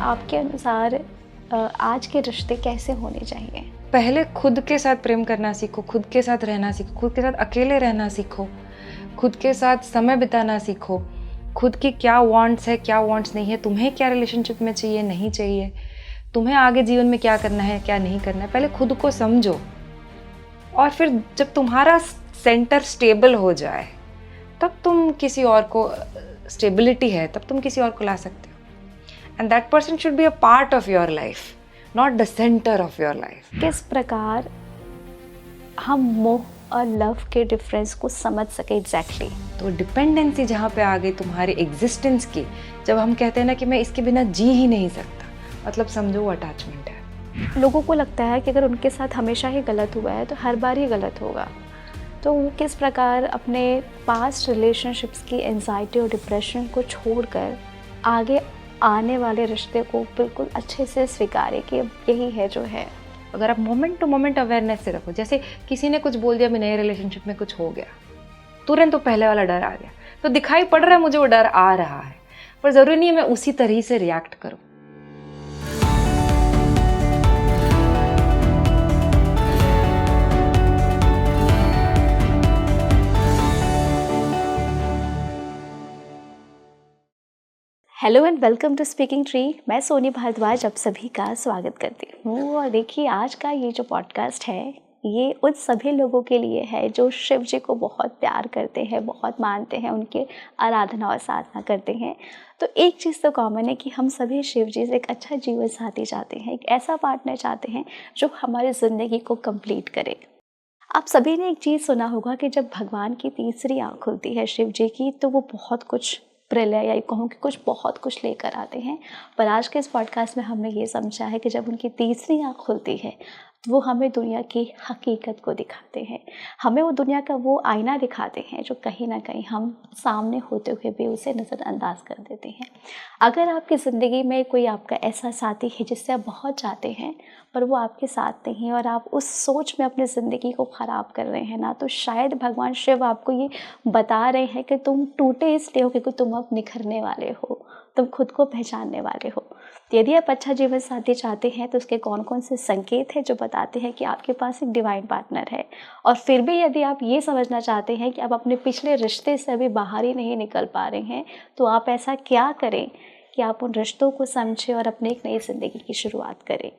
आपके अनुसार आज के रिश्ते कैसे होने चाहिए? पहले खुद के साथ प्रेम करना सीखो, खुद के साथ रहना सीखो, खुद के साथ अकेले रहना सीखो, खुद के साथ समय बिताना सीखो, खुद की क्या वांट्स है, क्या वांट्स नहीं है, तुम्हें क्या रिलेशनशिप में चाहिए, नहीं चाहिए, तुम्हें आगे जीवन में क्या करना है, क्या नहीं करना है। पहले खुद को समझो और फिर जब तुम्हारा सेंटर स्टेबल हो जाए तब तुम किसी और को, स्टेबिलिटी है तब तुम किसी और को ला सकते हो। And that person should be a part of your life, not the centre of your life. किस प्रकार हम मोह और लव के डिफरेंस को समझ सके एग्जैक्टली? तो डिपेंडेंसी जहाँ पे आ गई तुम्हारी एग्जिस्टेंस की, जब हम कहते हैं ना कि मैं इसके बिना जी ही नहीं सकता, मतलब समझो वो अटैचमेंट है। लोगों को लगता है कि अगर उनके साथ हमेशा ही गलत हुआ है तो हर बार ही गलत होगा, तो वो किस प्रकार अपने पास्ट रिलेशनशिप्स की एंजाइटी और डिप्रेशन को छोड़कर आगे आने वाले रिश्ते को बिल्कुल अच्छे से स्वीकारे कि यही है जो है। अगर आप मोमेंट टू मोमेंट अवेयरनेस से रखो, जैसे किसी ने कुछ बोल दिया, मैं नए रिलेशनशिप में कुछ हो गया, तुरंत तो पहले वाला डर आ गया, तो दिखाई पड़ रहा है मुझे वो डर आ रहा है, पर ज़रूरी नहीं है मैं उसी तरह से रिएक्ट करूँ। Hello and welcome to speaking tree. मैं सोनी भारद्वाज आप सभी का स्वागत करती हूँ। और देखिए, आज का ये जो पॉडकास्ट है ये उन सभी लोगों के लिए है जो शिव जी को बहुत प्यार करते हैं, बहुत मानते हैं, उनके आराधना और साधना करते हैं। तो एक चीज़ तो कॉमन है कि हम सभी शिव जी से एक अच्छा जीवन साथी चाहते हैं, एक ऐसा पार्टनर चाहते हैं जो हमारी ज़िंदगी को कंप्लीट करे। आप सभी ने एक चीज़ सुना होगा कि जब भगवान की तीसरी आँख खुलती है शिव जी की, तो वो बहुत कुछ प्रलय या कहूँ कि कुछ बहुत कुछ लेकर आते हैं। पर आज के इस पॉडकास्ट में हमने ये समझा है कि जब उनकी तीसरी आँख खुलती है तो वो हमें दुनिया की हकीकत को दिखाते हैं, हमें वो दुनिया का वो आईना दिखाते हैं जो कहीं ना कहीं हम सामने होते हुए भी उसे नज़रअंदाज कर देते हैं। अगर आपकी ज़िंदगी में कोई आपका ऐसा साथी है जिससे आप बहुत चाहते हैं पर वो आपके साथ नहीं और आप उस सोच में अपनी ज़िंदगी को ख़राब कर रहे हैं ना, तो शायद भगवान शिव आपको ये बता रहे हैं कि तुम टूटे इसलिए हो क्योंकि तुम अब निखरने वाले हो, तुम खुद को पहचानने वाले हो। तो यदि आप अच्छा जीवन साथी चाहते हैं तो उसके कौन कौन से संकेत हैं जो बताते हैं कि आपके पास एक डिवाइन पार्टनर है। और फिर भी यदि आप ये समझना चाहते हैं कि आप अपने पिछले रिश्ते से अभी बाहर ही नहीं निकल पा रहे हैं, तो आप ऐसा क्या करें कि आप उन रिश्तों को समझें और अपनी एक नई ज़िंदगी की शुरुआत करें।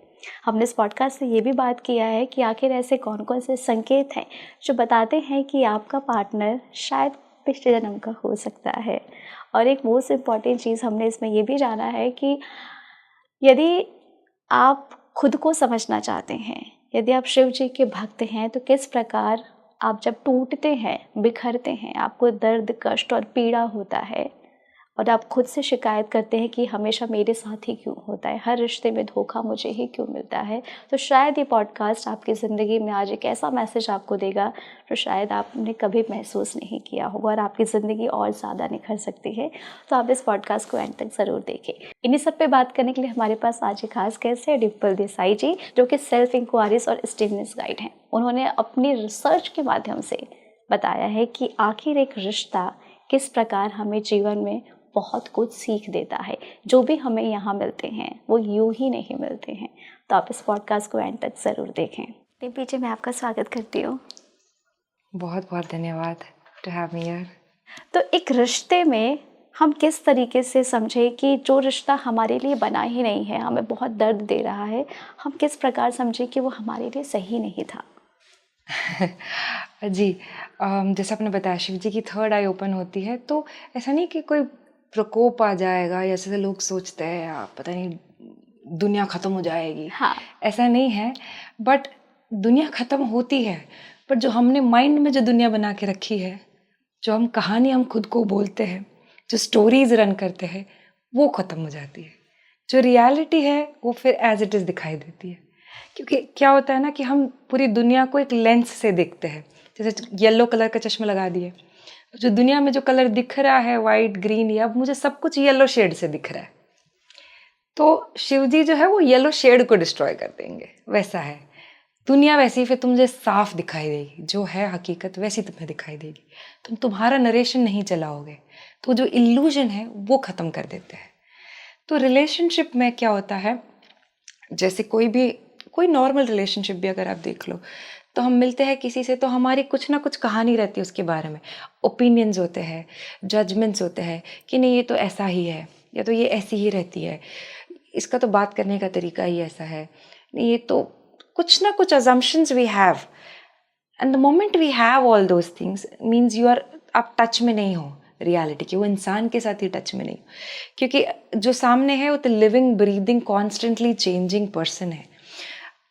हमने इस पॉडकास्ट से ये भी बात किया है कि आखिर ऐसे कौन कौन से संकेत हैं जो बताते हैं कि आपका पार्टनर शायद पिछले जन्म का हो सकता है। और एक मोस्ट इम्पॉर्टेंट चीज़ हमने इसमें ये भी जाना है कि यदि आप खुद को समझना चाहते हैं, यदि आप शिव जी के भक्त हैं, तो किस प्रकार आप जब टूटते हैं, बिखरते हैं, आपको दर्द, कष्ट और पीड़ा होता है और आप खुद से शिकायत करते हैं कि हमेशा मेरे साथ ही क्यों होता है, हर रिश्ते में धोखा मुझे ही क्यों मिलता है, तो शायद ये पॉडकास्ट आपकी ज़िंदगी में आज एक ऐसा मैसेज आपको देगा जो शायद आपने कभी महसूस नहीं किया होगा और आपकी ज़िंदगी और ज़्यादा निखर सकती है। तो आप इस पॉडकास्ट को एंड तक ज़रूर देखें। इन्हीं सब पे बात करने के लिए हमारे पास आज एक खास गेस्ट है, डिम्पल देसाई जी, जो कि सेल्फ इंक्वायरीज और स्टिलनेस गाइड हैं। उन्होंने अपनी रिसर्च के माध्यम से बताया है कि आखिर एक रिश्ता किस प्रकार हमें जीवन में बहुत कुछ सीख देता है। जो भी हमें यहाँ मिलते हैं वो यूं ही नहीं मिलते हैं। तो आप इस पॉडकास्ट को एंड तक ज़रूर देखें। पीछे मैं आपका स्वागत करती हूँ। बहुत बहुत धन्यवाद टू हैव मी हियर। तो एक रिश्ते में हम किस तरीके से समझें कि जो रिश्ता हमारे लिए बना ही नहीं है, हमें बहुत दर्द दे रहा है, हम किस प्रकार समझें कि वो हमारे लिए सही नहीं था? जी, जैसे आपने बताया शिव जी की थर्ड आई ओपन होती है, तो ऐसा नहीं कि कोई प्रकोप आ जाएगा, जैसे लोग सोचते हैं पता नहीं दुनिया ख़त्म हो जाएगी। हाँ, ऐसा नहीं है, बट दुनिया ख़त्म होती है, पर जो हमने माइंड में जो दुनिया बना के रखी है, जो हम कहानी हम खुद को बोलते हैं, जो स्टोरीज रन करते हैं, वो ख़त्म हो जाती है। जो रियलिटी है वो फिर एज इट इज़ दिखाई देती है। क्योंकि क्या होता है ना कि हम पूरी दुनिया को एक लेंस से देखते हैं। जैसे येलो कलर का चश्मा लगा दिए, जो दुनिया में जो कलर दिख रहा है वाइट, ग्रीन, या मुझे सब कुछ येलो शेड से दिख रहा है, तो शिव जी जो है वो येलो शेड को डिस्ट्रॉय कर देंगे। वैसा है दुनिया, वैसी फिर तुझे साफ दिखाई देगी, जो है हकीकत वैसी तुम्हें दिखाई देगी। तुम तुम्हारा नरेशन नहीं चलाओगे, तो जो इल्यूजन है वो ख़त्म कर देते हैं। तो रिलेशनशिप में क्या होता है, जैसे कोई नॉर्मल रिलेशनशिप भी अगर आप देख लो, तो हम मिलते हैं किसी से तो हमारी कुछ ना कुछ कहानी रहती है उसके बारे में, ओपिनियंस होते हैं, जजमेंट्स होते हैं कि नहीं ये तो ऐसा ही है, या तो ये ऐसी ही रहती है, इसका तो बात करने का तरीका ही ऐसा है, नहीं ये तो कुछ ना कुछ assumptions we have. And the moment we have all those things means you are, आप टच में नहीं हो रियलिटी के, वो इंसान के साथ ही टच में नहीं हो, क्योंकि जो सामने है वो तो living breathing constantly changing person है।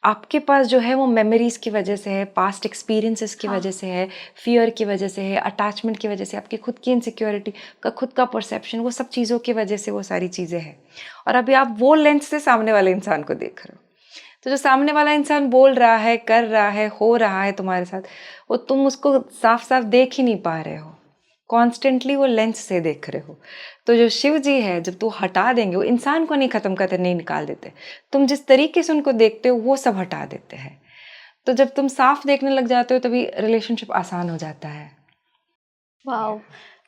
आपके पास जो है वो मेमोरीज की वजह से है, पास्ट एक्सपीरियंसेस की वजह से है, फियर की वजह से है, अटैचमेंट की वजह से, आपकी खुद की इनसिक्योरिटी का, खुद का परसेप्शन, वो सब चीज़ों की वजह से वो सारी चीज़ें हैं। और अभी आप वो लेंस से सामने वाले इंसान को देख रहे हो, तो जो सामने वाला इंसान बोल रहा है, कर रहा है, हो रहा है तुम्हारे साथ, वो तुम उसको साफ साफ देख ही नहीं पा रहे हो, कॉन्स्टेंटली वो लेंस से देख रहे हो। तो जो शिव जी है, जब तू हटा देंगे, वो इंसान को नहीं खत्म करते, नहीं निकाल देते, तुम जिस तरीके से उनको देखते हो वो सब हटा देते हैं। तो जब तुम साफ देखने लग जाते हो तभी रिलेशनशिप आसान हो जाता है। वाओ।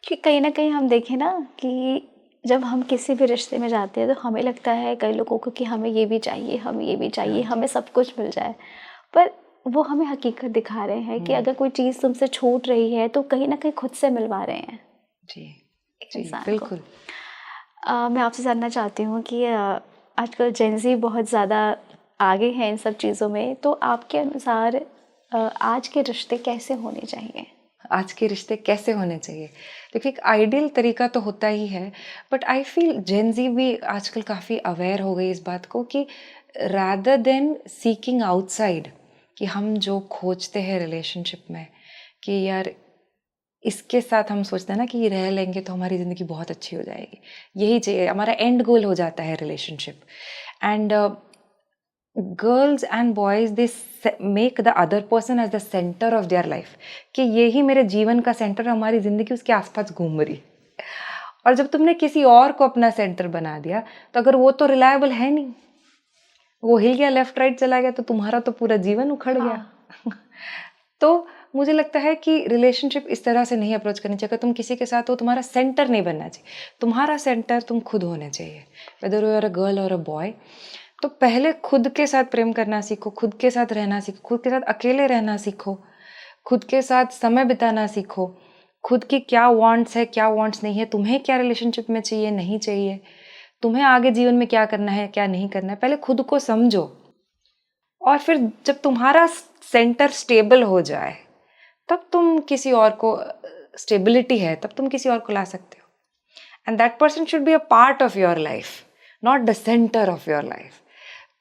कि कहीं ना कहीं हम देखें ना कि जब हम किसी भी रिश्ते में जाते हैं तो हमें लगता है कई लोगों को कि हमें ये भी चाहिए, हमें ये भी चाहिए, हमें सब कुछ मिल जाए, पर वो हमें हकीकत दिखा रहे हैं कि अगर कोई चीज़ तुमसे छूट रही है तो कहीं ना कहीं खुद से मिलवा रहे हैं जी एक जी इंसान को। बिल्कुल। मैं आपसे जानना चाहती हूँ कि आजकल जेंजी बहुत ज़्यादा आगे हैं इन सब चीज़ों में, तो आपके अनुसार आज के रिश्ते कैसे होने चाहिए? आज के रिश्ते कैसे होने चाहिए? देखिए, एक आइडियल तरीका तो होता ही है, बट आई फील जेन ज़ी भी आजकल काफ़ी अवेयर हो गई इस बात को कि रादर देन सीकिंग आउटसाइड, कि हम जो खोजते हैं रिलेशनशिप में कि यार इसके साथ हम सोचते हैं ना कि ये रह लेंगे तो हमारी ज़िंदगी बहुत अच्छी हो जाएगी, यही चाहिए, हमारा एंड गोल हो जाता है relationship. And girls and boys they make the other person as the centre of their life, कि यही मेरे जीवन का सेंटर, हमारी ज़िंदगी उसके आसपास घूम रही। और जब तुमने किसी और को अपना सेंटर बना दिया, तो अगर वो तो रिलायबल है नहीं, वो हिल गया, लेफ्ट राइट चला गया, तो तुम्हारा तो पूरा जीवन उखड़ गया। तो मुझे लगता है कि रिलेशनशिप इस तरह से नहीं अप्रोच करनी चाहिए। तुम किसी के साथ हो, तुम्हारा सेंटर नहीं बनना चाहिए, तुम्हारा सेंटर तुम खुद होने चाहिए, whether you are a girl और अ बॉय। तो पहले खुद के साथ प्रेम करना सीखो, खुद के साथ रहना सीखो, खुद के साथ अकेले रहना सीखो, खुद के साथ समय बिताना सीखो, खुद की क्या वांट्स है, क्या वांट्स नहीं है, तुम्हें क्या रिलेशनशिप में चाहिए, नहीं चाहिए, तुम्हें आगे जीवन में क्या करना है, क्या नहीं करना है, पहले खुद को समझो। और फिर जब तुम्हारा सेंटर स्टेबल हो जाए, तब तुम किसी और को, स्टेबिलिटी है तब तुम किसी और को ला सकते हो। And that person should be a part of your life, not the centre of your life.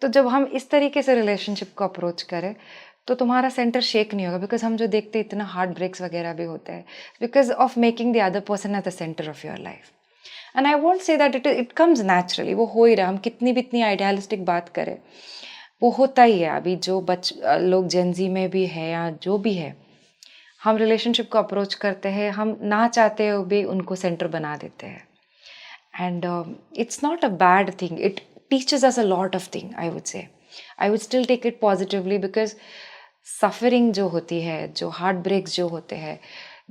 तो जब हम इस तरीके से रिलेशनशिप को अप्रोच करें तो तुम्हारा सेंटर शेक नहीं होगा, बिकॉज हम जो देखते हैं इतना हार्ट ब्रेक्स वगैरह भी होते हैं because of making the other person at the centre of your life. And I want say that it comes naturally, वो हो ही रहा, हम कितनी भी इतनी आइडियालिस्टिक बात करें, वो होता ही है। अभी जो लोग जेनजी में भी है या जो भी है, हम रिलेशनशिप को अप्रोच करते हैं, हम ना चाहते हुए भी उनको सेंटर बना देते हैं। And it's not a bad thing, it teaches us a lot of thing. I would say I would still take it positively, because suffering जो होती है, जो हार्ट ब्रेक्स जो होते हैं,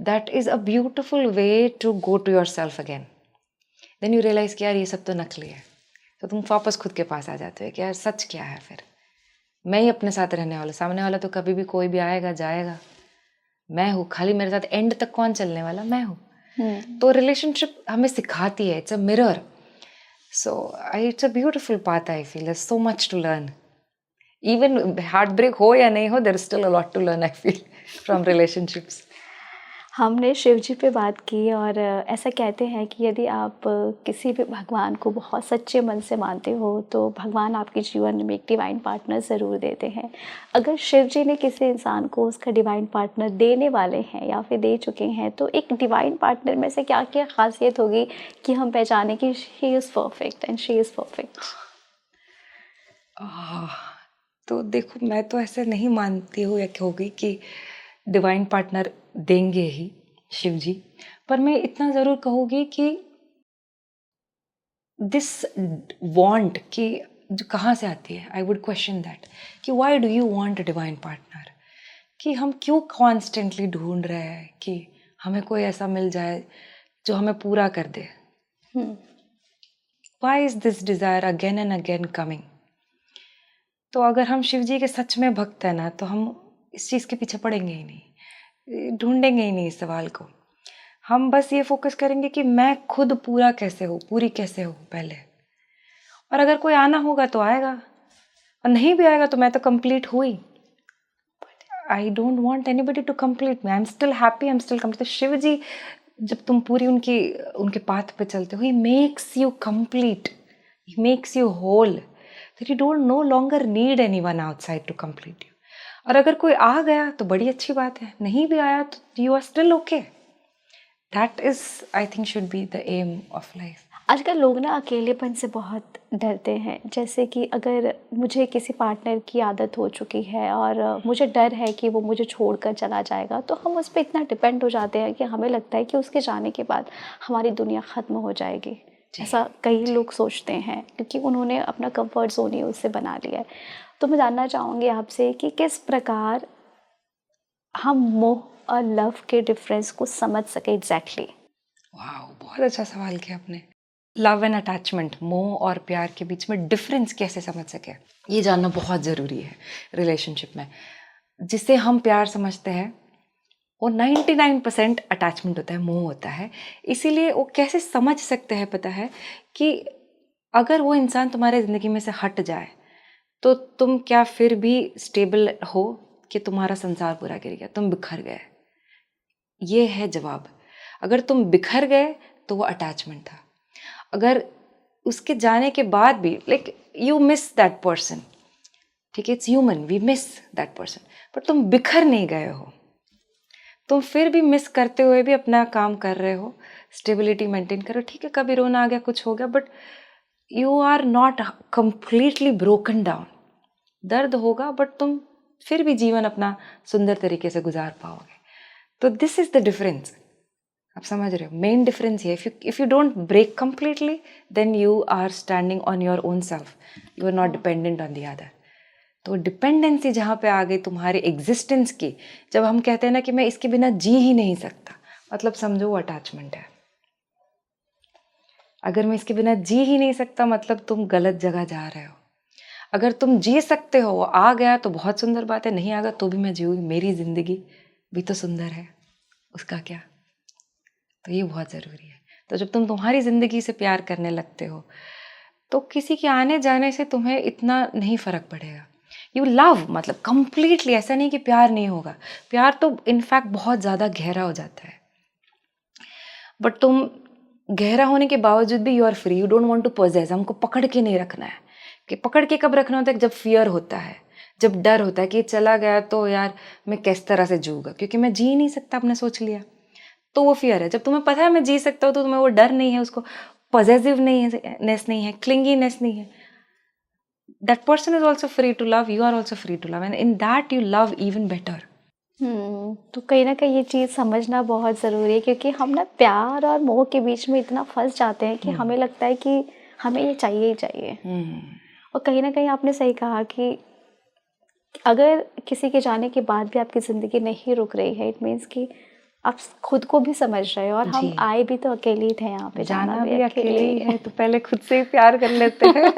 that is a beautiful way to go to your self again. Then you realise कि यार ये सब तो नकली है, तो तुम वापस खुद के पास आ जाते हो कि यार सच क्या है, फिर मैं ही अपने साथ रहने वाला, सामने वाला तो कभी भी कोई भी आएगा जाएगा, मैं हूँ, खाली मेरे साथ एंड तक कौन चलने वाला, मैं हूँ। तो रिलेशनशिप हमें सिखाती है, it's a mirror. So it's a beautiful path, I feel there's so much to learn. Even heartbreak हो या नहीं हो, there is still a lot to learn, I feel, from relationships. हमने शिव जी पे बात की और ऐसा कहते हैं कि यदि आप किसी भी भगवान को बहुत सच्चे मन से मानते हो तो भगवान आपके जीवन में एक डिवाइन पार्टनर ज़रूर देते हैं। अगर शिव जी ने किसी इंसान को उसका डिवाइन पार्टनर देने वाले हैं या फिर दे चुके हैं, तो एक डिवाइन पार्टनर में से क्या क्या खासियत होगी कि हम पहचानें कि she is perfect and she is perfect? तो देखो, मैं तो ऐसे नहीं मानती हूँ या होगी कि डिवाइन पार्टनर देंगे ही शिव जी, पर मैं इतना ज़रूर कहूँगी कि दिस वांट कि जो कहाँ से आती है, आई वुड क्वेश्चन दैट, कि why do you want a divine partner, कि हम क्यों कॉन्स्टेंटली ढूंढ रहे हैं कि हमें कोई ऐसा मिल जाए जो हमें पूरा कर दे। Why is this desire again and again coming? तो अगर हम शिव जी के सच में भक्त हैं ना, तो हम इस चीज़ के पीछे पड़ेंगे ही नहीं, ढूंढेंगे ही नहीं इस सवाल को। हम बस ये फोकस करेंगे कि मैं खुद पूरा कैसे हूँ, पूरी कैसे हूँ पहले, और अगर कोई आना होगा तो आएगा, और नहीं भी आएगा तो मैं तो कंप्लीट हुई। I don't want anybody to complete me, I am still happy, I am still complete. Shiv ji जब तुम पूरी उनके पाथ पे चलते हो, he makes you complete, he makes you whole, that you don't no longer need anyone outside to complete you. और अगर कोई आ गया तो बड़ी अच्छी बात है, नहीं भी आया तो you are still okay. That is, I think, should be the aim of life. आजकल लोग ना अकेलेपन से बहुत डरते हैं। जैसे कि अगर मुझे किसी पार्टनर की आदत हो चुकी है और मुझे डर है कि वो मुझे छोड़कर चला जाएगा, तो हम उस पर इतना डिपेंड हो जाते हैं कि हमें लगता है कि उसके जाने के बाद हमारी दुनिया ख़त्म हो जाएगी। ऐसा कई लोग सोचते हैं क्योंकि उन्होंने अपना कंफर्ट जोन ही उससे बना लिया है। तो मैं जानना चाहूँगी आपसे कि किस प्रकार हम मोह और लव के डिफरेंस को समझ सके एग्जैक्टली। वाह, बहुत अच्छा सवाल किया आपने। लव एंड अटैचमेंट, मोह और प्यार के बीच में डिफरेंस कैसे समझ सके, ये जानना बहुत ज़रूरी है रिलेशनशिप में। जिसे हम प्यार समझते हैं वो 99% अटैचमेंट होता है, मोह होता है। इसीलिए वो कैसे समझ सकते हैं, पता है कि अगर वो इंसान तुम्हारे ज़िंदगी में से हट जाए तो तुम क्या फिर भी स्टेबल हो, कि तुम्हारा संसार पूरा गिर गया, तुम बिखर गए? ये है जवाब। अगर तुम बिखर गए तो वो अटैचमेंट था। अगर उसके जाने के बाद भी like you miss that person, ठीक है, it's human, we miss that person, पर तुम बिखर नहीं गए हो, तुम फिर भी मिस करते हुए भी अपना काम कर रहे हो, स्टेबिलिटी मेंटेन करो। ठीक है, कभी रोना आ गया, कुछ हो गया, but you are not completely broken down. दर्द होगा बट तुम फिर भी जीवन अपना सुंदर तरीके से गुजार पाओगे। तो दिस इज द डिफरेंस। आप समझ रहे हो, मेन डिफरेंस ये, if you don't break completely then you are standing on your own self, you are not dependent on the other. तो डिपेंडेंसी जहाँ पे आ गई तुम्हारे एग्जिस्टेंस की, जब हम कहते हैं ना कि मैं इसके बिना जी ही नहीं सकता, मतलब समझो वो अटैचमेंट है। अगर मैं इसके बिना जी ही नहीं सकता, मतलब तुम गलत जगह जा रहे हो। अगर तुम जी सकते हो, वो आ गया तो बहुत सुंदर बात है, नहीं आ गया तो भी मैं जीऊँगी, मेरी जिंदगी भी तो सुंदर है, उसका क्या। तो ये बहुत ज़रूरी है। तो जब तुम तुम्हारी ज़िंदगी से प्यार करने लगते हो तो किसी के आने जाने से तुम्हें इतना नहीं फ़र्क पड़ेगा। यू लव, मतलब कंप्लीटली, ऐसा नहीं कि प्यार नहीं होगा, प्यार तो इनफैक्ट बहुत ज़्यादा गहरा हो जाता है, बट तुम गहरा होने के बावजूद भी you are free, you don't want to possess. हमको पकड़ के नहीं रखना है, कि पकड़ के कब रखना होता है, जब फियर होता है, जब डर होता है कि चला गया तो यार मैं किस तरह से जीऊँगा, क्योंकि मैं जी नहीं सकता, आपने सोच लिया, तो वो फियर है। जब तुम्हें पता है मैं जी सकता हूँ तो तुम्हें वो डर नहीं है, उसको पॉजिटिवनेस नहीं है, क्लिंगीनेस नहीं है। That person is also free to love, you are also free to love, and in that you love even better. तो कहीं ना कहीं ये चीज़ समझना बहुत ज़रूरी है क्योंकि हम ना प्यार और मोह के बीच में इतना फंस जाते हैं कि हमें लगता है कि हमें ये चाहिए ही चाहिए। और कहीं ना कहीं आपने सही कहा कि अगर किसी के जाने के बाद भी आपकी ज़िंदगी नहीं रुक रही है, इट मीन्स कि आप खुद को भी समझ रहे हो। और हम जी। आए भी तो अकेले ही थे यहाँ पे, जाना भी अकेले ही है, तो पहले खुद से ही प्यार कर लेते हैं।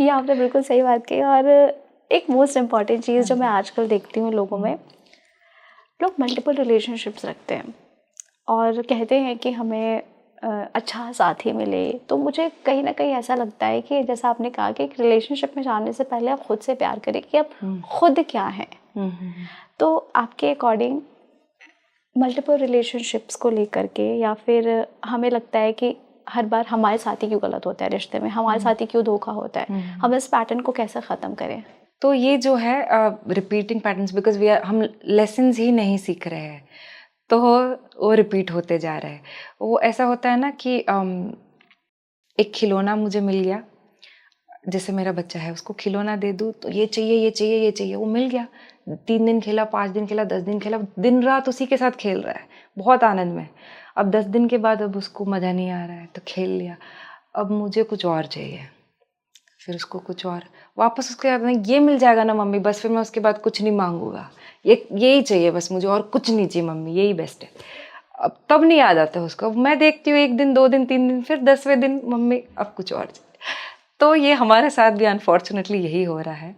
ये आपने बिल्कुल सही बात कही। और एक मोस्ट इम्पॉर्टेंट चीज़ जो मैं आजकल देखती हूँ लोगों में, लोग मल्टीपल रिलेशनशिप्स रखते हैं और कहते हैं कि हमें अच्छा साथी मिले। तो मुझे कहीं ना कहीं ऐसा लगता है कि जैसा आपने कहा कि एक रिलेशनशिप में जाने से पहले आप खुद से प्यार करें कि आप खुद क्या हैं। तो आपके अकॉर्डिंग मल्टीपल रिलेशनशिप्स को लेकर के, या फिर हमें लगता है कि हर बार हमारे साथ ही क्यों गलत होता है रिश्ते में, हमारे साथ ही क्यों धोखा होता है, हम इस पैटर्न को कैसे ख़त्म करें? तो ये जो है रिपीटिंग पैटर्न्स, बिकॉज हम लेसन्स ही नहीं सीख रहे हैं, तो वो रिपीट होते जा रहे हैं। वो ऐसा होता है ना कि एक खिलौना मुझे मिल गया, जैसे मेरा बच्चा है, उसको खिलौना दे दूँ तो ये चाहिए, ये चाहिए, ये चाहिए, वो मिल गया। 3 दिन खेला, 5 दिन खेला, 10 दिन खेला, दिन रात उसी के साथ खेल रहा है, बहुत आनंद में। अब 10 दिन के बाद अब उसको मज़ा नहीं आ रहा है, तो खेल लिया, अब मुझे कुछ और चाहिए, फिर उसको कुछ और, वापस उसके बाद में ये मिल जाएगा ना मम्मी, बस फिर मैं उसके बाद कुछ नहीं मांगूंगा, यही चाहिए बस मुझे, और कुछ नहीं चाहिए मम्मी, यही बेस्ट है। अब तब नहीं याद आता उसको, मैं देखती हूँ 1 दिन 2 दिन 3 दिन, फिर 10वें दिन मम्मी अब कुछ और। तो ये हमारे साथ भी अनफॉर्चुनेटली यही हो रहा है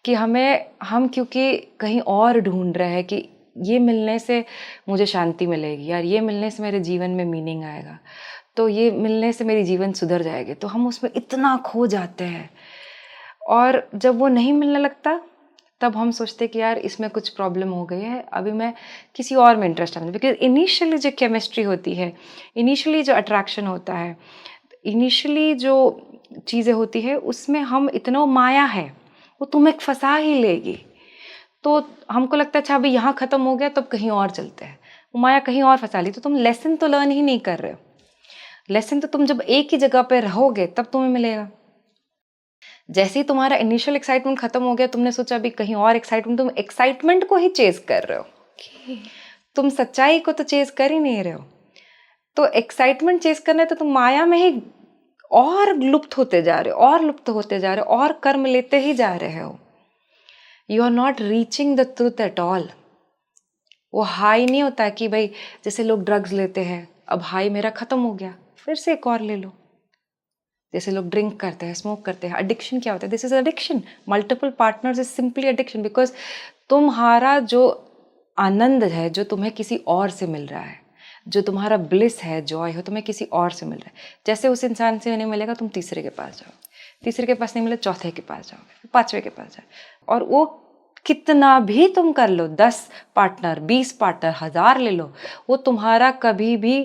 कि हम क्योंकि कहीं और ढूंढ रहे हैं कि ये मिलने से मुझे शांति मिलेगी यार, ये मिलने से मेरे जीवन में मीनिंग आएगा, तो ये मिलने से मेरी जीवन सुधर जाएगी, तो हम उसमें इतना खो जाते हैं। और जब वो नहीं मिलने लगता तब हम सोचते कि यार इसमें कुछ प्रॉब्लम हो गई है, अभी मैं किसी और में इंटरेस्ट है। बिकॉज इनिशियली जो केमिस्ट्री होती है, इनिशियली जो अट्रैक्शन होता है, इनिशियली जो चीज़ें होती है, उसमें हम इतना माया है वो तुम्हें फंसा ही लेगी। तो हमको लगता है अच्छा अभी यहाँ ख़त्म हो गया, तब कहीं और चलते हैं, वो माया कहीं और फंसा ली। तो तुम लेसन तो लर्न ही नहीं कर रहे हो। लेसन तो तुम जब एक ही जगह पे रहोगे तब तुम्हें मिलेगा। जैसे ही तुम्हारा इनिशियल एक्साइटमेंट खत्म हो गया, तुमने सोचा अभी कहीं और एक्साइटमेंट, तुम एक्साइटमेंट को ही चेज कर रहे हो, तुम सच्चाई को तो चेज कर ही नहीं रहे हो। तो एक्साइटमेंट चेज करना है तो तुम माया में ही और लुप्त होते जा रहे हो, और लुप्त होते जा रहे हो, और कर्म लेते ही जा रहे हो। You are not reaching the truth at all. वो हाई नहीं होता कि भाई जैसे लोग ड्रग्स लेते हैं, अब हाई मेरा खत्म हो गया फिर से एक और ले लो। जैसे लोग ड्रिंक करते हैं, स्मोक करते हैं, एडिक्शन क्या होता है? This is addiction. Multiple partners is simply addiction, because तुम्हारा जो आनंद है, जो तुम्हें किसी और से मिल रहा है, जो तुम्हारा ब्लिस है, जॉय हो, तुम्हें किसी और से मिल रहा है। जैसे उस इंसान से नहीं मिलेगा, तुम तीसरे के पास जाओगे, तीसरे के पास नहीं मिले चौथे के पास जाओगे, 5वें के पास जाओगे। और वो कितना भी तुम कर लो, 10 पार्टनर, 20 पार्टनर, 1000 ले लो, वो तुम्हारा कभी भी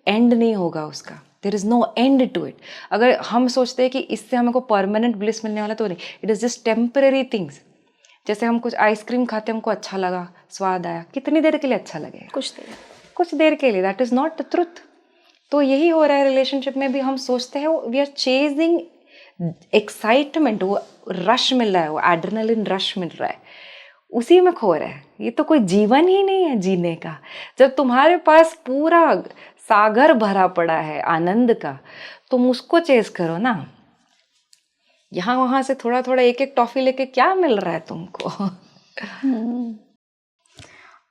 एंड नहीं होगा उसका। There is no end to it. अगर हम सोचते हैं कि इससे हमको परमानेंट ब्लिस मिलने वाला, तो नहीं, it is just temporary things. जैसे हम कुछ आइसक्रीम खाते, हमको अच्छा लगा, स्वाद आया, कितनी देर के लिए अच्छा लगेगा? कुछ देर के लिए। That is not the truth. तो यही हो रहा है रिलेशनशिप में भी। हम सोचते हैं वी आर चेजिंग एक्साइटमेंट, वो रश मिल रहा है, वो एड्रेनलिन रश मिल रहा है, उसी में खो रहा है। ये तो कोई जीवन ही नहीं है जीने का। जब तुम्हारे पास पूरा सागर भरा पड़ा है आनंद का, तुम उसको चेज करो ना। यहाँ वहां से थोड़ा थोड़ा एक एक टॉफी लेके क्या मिल रहा है तुमको?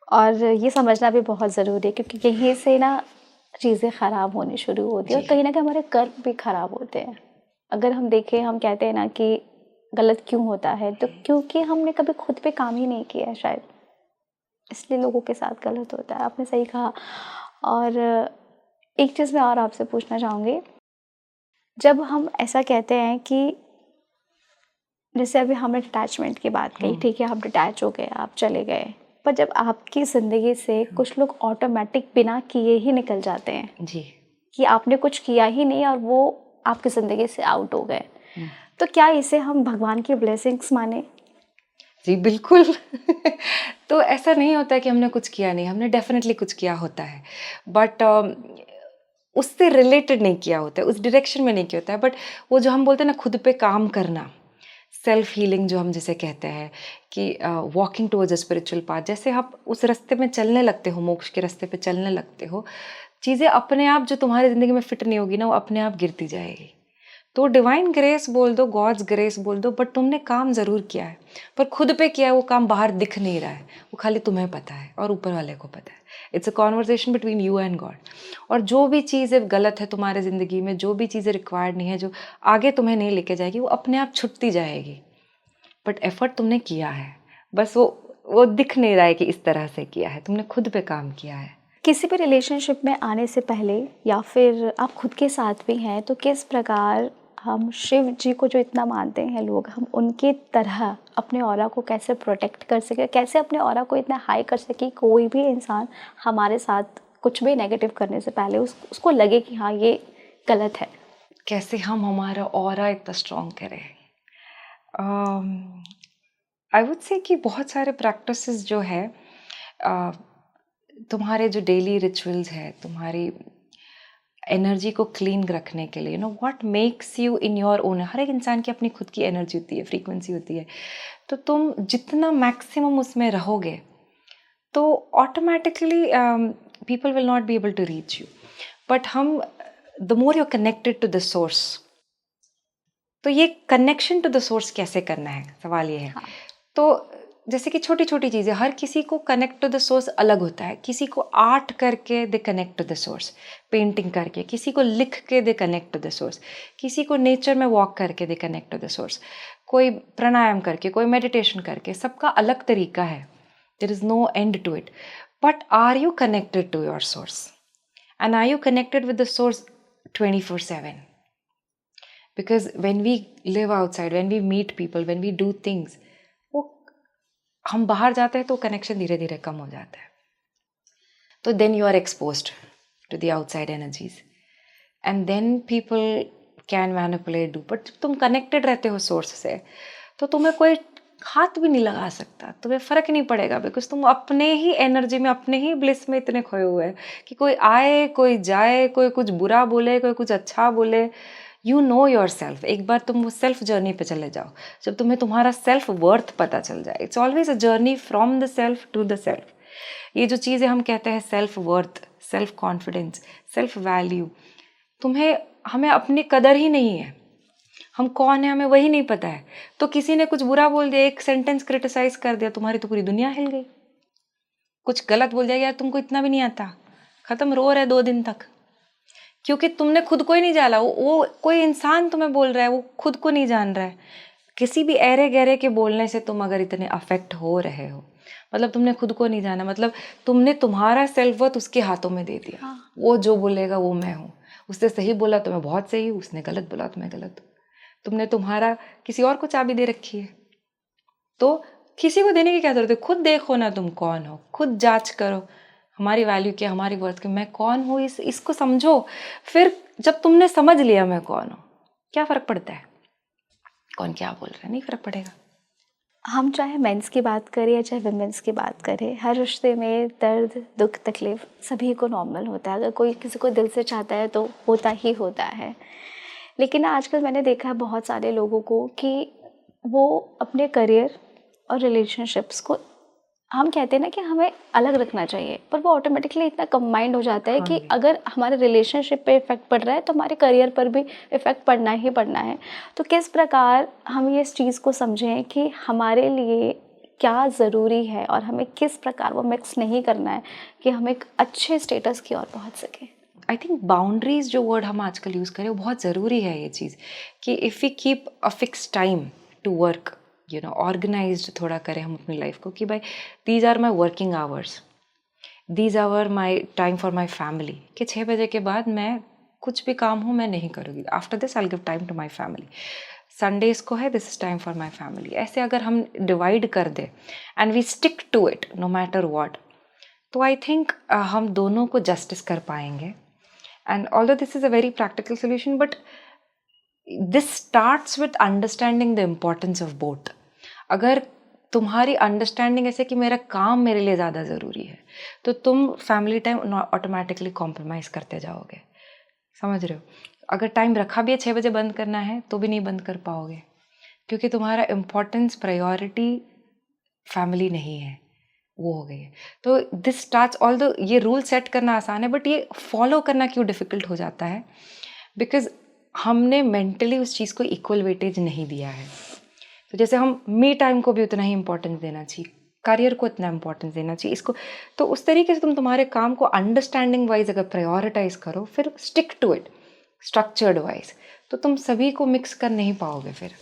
और ये समझना भी बहुत ज़रूरी है, क्योंकि यहीं से ना चीज़ें ख़राब होनी शुरू होती है, और कहीं ना कहीं हमारे कर्म भी ख़राब होते हैं। अगर हम देखें, हम कहते हैं ना कि गलत क्यों होता है, तो क्योंकि हमने कभी खुद पे काम ही नहीं किया है शायद, इसलिए लोगों के साथ गलत होता है। आपने सही कहा। और एक चीज़ मैं और आपसे पूछना चाहूँगी, जब हम ऐसा कहते हैं कि जैसे अभी हमने अटैचमेंट की बात कही, ठीक है, हम डिटैच हो गए, आप चले गए, पर जब आपकी ज़िंदगी से कुछ लोग ऑटोमेटिक बिना किए ही निकल जाते हैं जी, कि आपने कुछ किया ही नहीं और वो आपकी ज़िंदगी से आउट हो गए, तो क्या इसे हम भगवान की ब्लेसिंग्स माने? जी बिल्कुल। तो ऐसा नहीं होता है कि हमने कुछ किया नहीं, हमने डेफिनेटली कुछ किया होता है, बट उससे रिलेटेड नहीं किया होता है, उस डायरेक्शन में नहीं किया होता है। बट वो जो हम बोलते हैं ना, खुद पे काम करना, सेल्फ हीलिंग जो हम जिसे कहते हैं, कि walking towards a spiritual path, जैसे आप उस रास्ते में चलने लगते हो, मोक्ष के रास्ते पे चलने लगते हो, चीज़ें अपने आप जो तुम्हारी ज़िंदगी में फिट नहीं होगी ना, वो अपने आप गिरती जाएगी। तो डिवाइन ग्रेस बोल दो, गॉड्स ग्रेस बोल दो, बट तुमने काम ज़रूर किया है, पर खुद पे किया है वो काम बाहर दिख नहीं रहा है, वो खाली तुम्हें पता है और ऊपर वाले को पता है। It's a conversation between you and God. और जो भी चीज़ें गलत है तुम्हारे ज़िंदगी में, जो भी चीज़ें रिक्वायर्ड नहीं है, जो आगे तुम्हें नहीं लेके जाएगी, वो अपने आप छुटती जाएगी। बट एफर्ट तुमने किया है, बस वो दिख नहीं रहा है कि इस तरह से किया है, तुमने खुद पे काम किया है। किसी भी रिलेशनशिप में आने से पहले, या फिर आप खुद के साथ भी हैं, तो किस प्रकार हम शिव जी को जो इतना मानते हैं लोग, हम उनके तरह अपने ऑरा को कैसे प्रोटेक्ट कर सके, कैसे अपने ऑरा को इतना हाई कर सके, कोई भी इंसान हमारे साथ कुछ भी नेगेटिव करने से पहले उसको लगे कि हाँ ये गलत है? कैसे हम हमारा ऑरा इतना स्ट्रॉन्ग करें? आई वुड से कि बहुत सारे प्रैक्टिसेस जो है, तुम्हारे जो डेली रिचुअल्स है, तुम्हारी एनर्जी को क्लीन रखने के लिए, you know what makes you in your own. हर एक इंसान की अपनी खुद की एनर्जी होती है, फ्रीक्वेंसी होती है। तो तुम जितना मैक्सिमम उसमें रहोगे, तो automatically people will not be able to reach you. But hmm, the more you connected to the source, तो ये कनेक्शन टू द सोर्स कैसे करना है, सवाल ये है। हाँ। तो जैसे कि छोटी छोटी चीज़ें, हर किसी को कनेक्ट टू द सोर्स अलग होता है। किसी को आर्ट करके they connect to the source, painting करके, किसी को लिख के they connect to the source, किसी को नेचर में वॉक करके they connect to the source, कोई प्राणायाम करके, कोई मेडिटेशन करके, सबका अलग तरीका है। There is no end to it. But are you connected to your source? And are you connected with the source 24/7? Because when we live outside, when we meet people, when we do things, वो हम बाहर जाते हैं तो connection धीरे धीरे कम हो जाता है। तो then you are exposed to the outside energies and then people can manipulate you। but तुम कनेक्टेड रहते हो सोर्स से तो तुम्हें कोई हाथ भी नहीं लगा सकता, तुम्हें फर्क नहीं पड़ेगा, बिकॉज तुम अपने ही एनर्जी में, अपने ही ब्लिस में इतने खोए हुए हैं कि कोई आए, कोई जाए, कोई कुछ बुरा बोले, कोई कुछ अच्छा बोले, यू नो योर सेल्फ। एक बार तुम वो सेल्फ जर्नी पे चले जाओ, जब तुम्हें तुम्हारा सेल्फ वर्थ पता चल जाए। It's always a journey from the self to the self. ये जो चीज़ें हम कहते हैं, self worth, self confidence, self value, हमें अपनी कदर ही नहीं है। हम कौन है हमें वही नहीं पता है। तो किसी ने कुछ बुरा बोल दिया, एक सेंटेंस क्रिटिसाइज कर दिया, तुम्हारी तो पूरी दुनिया हिल गई। कुछ गलत बोल दिया, यार तुमको इतना भी नहीं आता, खत्म, रो रहे 2 दिन तक, क्योंकि तुमने खुद को ही नहीं जाना। वो कोई इंसान तुम्हें बोल रहा है, वो खुद को नहीं जान रहा है। किसी भी ऐरे गहरे के बोलने से तुम अगर इतने अफेक्ट हो रहे हो, मतलब तुमने खुद को नहीं जाना, मतलब तुमने तुम्हारा सेल्फ वर्थ उसके हाथों में दे दिया। हाँ। वो जो बोलेगा वो मैं हूँ, उसने सही बोला तो मैं बहुत सही हूँ, उसने गलत बोला तो मैं गलत हूँ। तुमने तुम्हारा किसी और को चाबी दे रखी है, तो किसी को देने की क्या जरूरत है? खुद देखो ना तुम कौन हो, खुद जांच करो हमारी वैल्यू क्या, हमारी वर्थ क्या, मैं कौन हूँ, इसको समझो। फिर जब तुमने समझ लिया मैं कौन हूँ, क्या फ़र्क पड़ता है कौन क्या बोल रहा है? नहीं फ़र्क पड़ेगा। हम चाहे मेंस की बात करें या चाहे वुमेन्स की बात करें, हर रिश्ते में दर्द, दुख, तकलीफ सभी को नॉर्मल होता है। अगर कोई किसी को दिल से चाहता है तो होता ही होता है। लेकिन आजकल मैंने देखा है बहुत सारे लोगों को कि वो अपने करियर और रिलेशनशिप्स को, हम कहते हैं ना कि हमें अलग रखना चाहिए, पर वो ऑटोमेटिकली इतना कंबाइंड हो जाता है कि अगर हमारे रिलेशनशिप पे इफ़ेक्ट पड़ रहा है तो हमारे करियर पर भी इफ़ेक्ट पड़ना ही पड़ना है। तो किस प्रकार हम ये इस चीज़ को समझें कि हमारे लिए क्या ज़रूरी है और हमें किस प्रकार वो मिक्स नहीं करना है कि हम एक अच्छे स्टेटस की ओर पहुँच सकें? आई थिंक बाउंड्रीज जो वर्ड हम आजकल यूज़ करें वो बहुत ज़रूरी है। ये चीज़ कि if we keep a fix time to work, you know, organised थोड़ा करें हम अपनी लाइफ को कि भाई these are my working hours, these hour my time for my family, कि 6 बजे के बाद मैं कुछ भी काम हो मैं नहीं करूँगी, after this I give time to my family. Sundays को है this is time for my family. ऐसे अगर हम डिवाइड कर दें and we stick to it no matter what, तो आई थिंक हम दोनों को जस्टिस कर पाएंगे। And although this is a very practical solution, but this starts with understanding the importance of both. अगर तुम्हारी अंडरस्टैंडिंग ऐसे कि मेरा काम मेरे लिए ज़्यादा ज़रूरी है, तो तुम फैमिली टाइम ऑटोमेटिकली कॉम्प्रोमाइज़ करते जाओगे। समझ रहे हो? अगर टाइम रखा भी है 6 बजे बंद करना है तो भी नहीं बंद कर पाओगे, क्योंकि तुम्हारा इम्पोर्टेंस, प्रायोरिटी फैमिली नहीं है, वो हो गई है। तो दिस स्टार्ट्स, ऑल्दो ये रूल सेट करना आसान है, बट ये फॉलो करना क्यों डिफ़िकल्ट हो जाता है? बिकॉज हमने मेंटली उस चीज़ को इक्वल वेटेज नहीं दिया है। तो जैसे हम मी टाइम को भी उतना ही इम्पोर्टेंस देना चाहिए, करियर को इतना इम्पोर्टेंस देना चाहिए, इसको तो उस तरीके से तुम तुम्हारे काम को अंडरस्टैंडिंग वाइज अगर प्रायोरिटाइज करो, फिर stick to it structured wise, तो तुम सभी को मिक्स कर नहीं पाओगे। फिर